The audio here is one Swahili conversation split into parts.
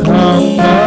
Come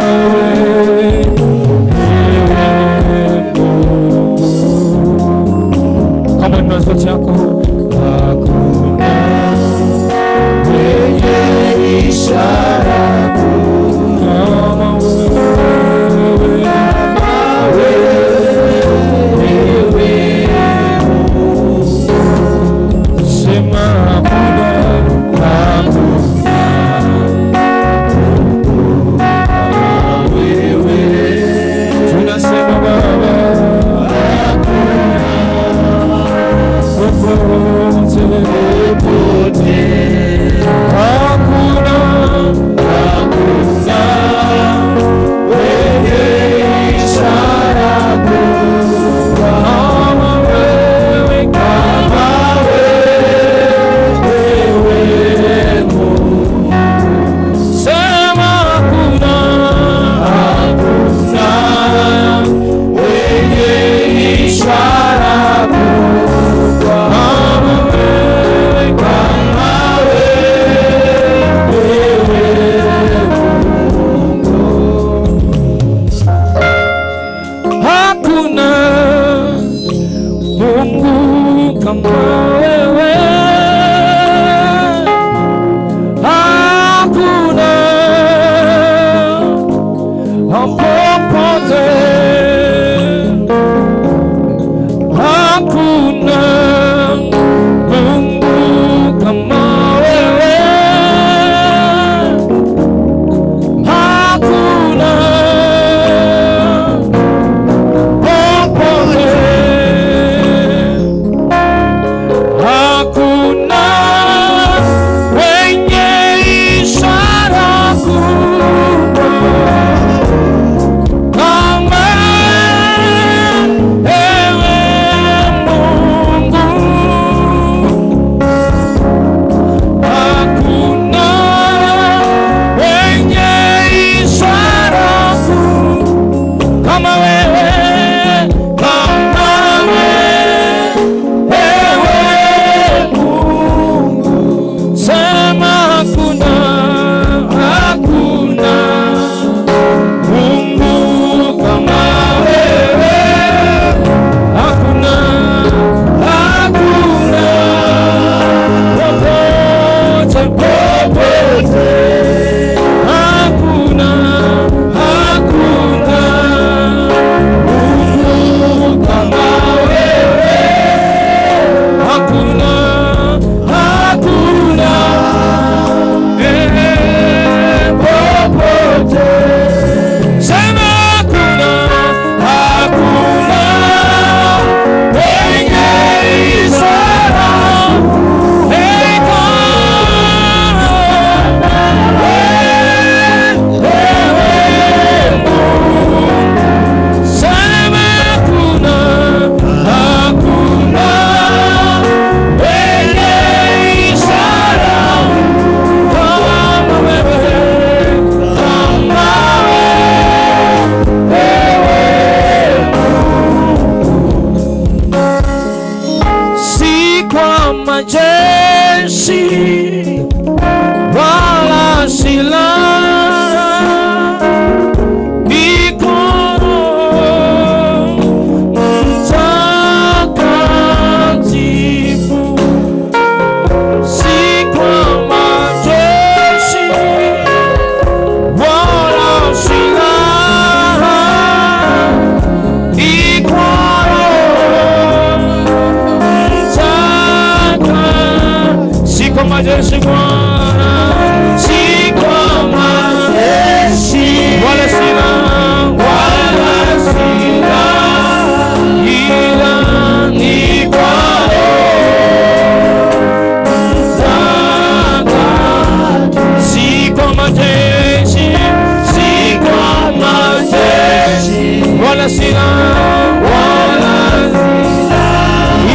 wala sina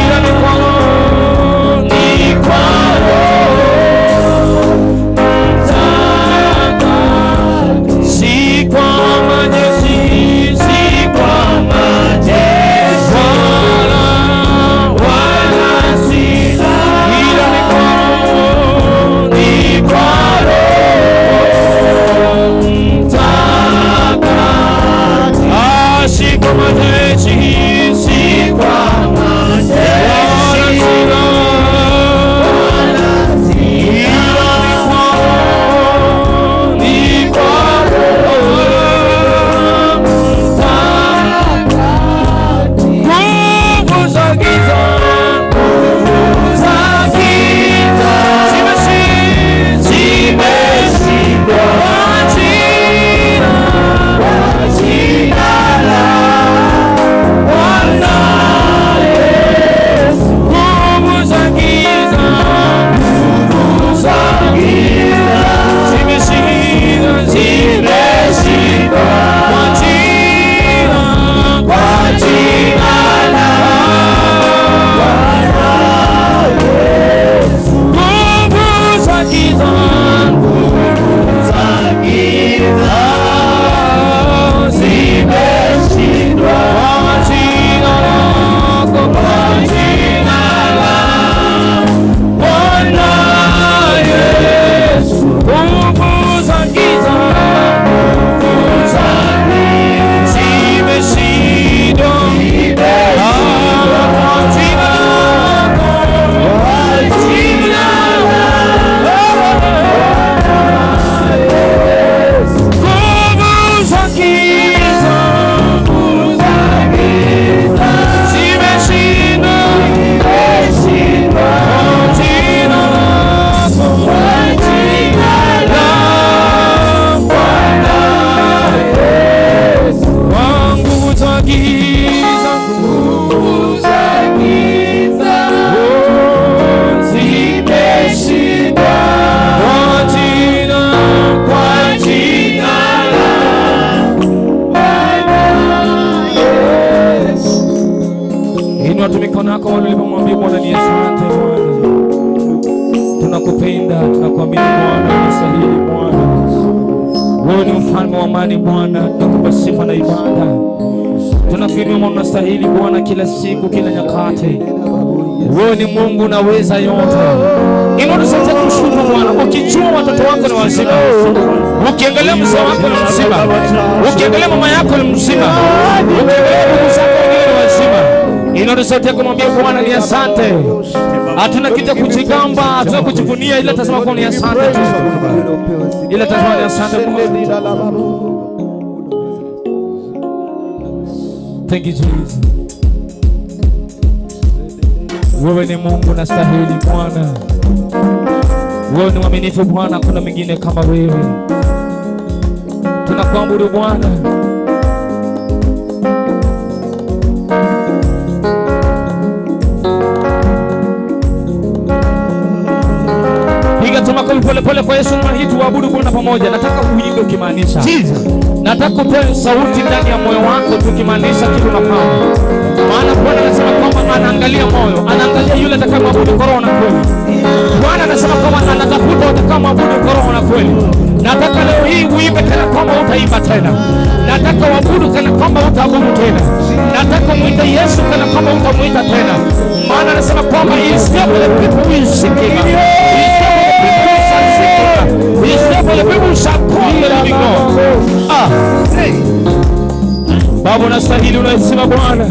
ila ni kwako si kwa majeshi wala sina ila ni kwako si kwa majeshi si kwa tunakuamini Bwana, unastahili Bwana. Wewe ni mfalme wa amani Bwana, tunakupa sifa na ibada. Tunakuinua Bwana, unastahili Bwana kila siku, kila nyakati. Wewe ni Mungu unaweza yote. Inatosha kumshukuru Bwana. Ukijua watoto wako ni wazima, ukiangalia mzee wako ni mzima, ukiangalia mama yako ni mzima, ukiangalia ndugu zako ni wazima, inatosha kumwambia Bwana ni asante. Hatuna kitu kujigamba, hatuna kujivunia, ila tasema kwa ni asante tu. Ila tasema ni asante Bwana. Thank you Jesus. Wewe ni Mungu unastahili Bwana. Wewe ni mwaminifu Bwana, kuna mwingine kama wewe. Tunakuabudu Bwana. Pole pole kwa Yesu hii tuabudu Bwana pamoja. Nataka uimbe ukimaanisha. Nataka utoe sauti ndani ya moyo wako tukimaanisha kitu unafanya. Maana Bwana anasema kwamba anaangalia moyo, anaangalia yule atakayemwabudu kwa roho na kweli. Bwana anasema kwamba anatafuta atakayemwabudu kwa roho na kweli. Nataka leo hii uimbe kana kwamba utaimba tena. Nataka uabudu kana kwamba utaabudu tena. Nataka muite Yesu kana kwamba utamuita tena. Maana anasema kwamba is the people will seek him. The people shall call the living God. Baba unastahili, unasema Bwana.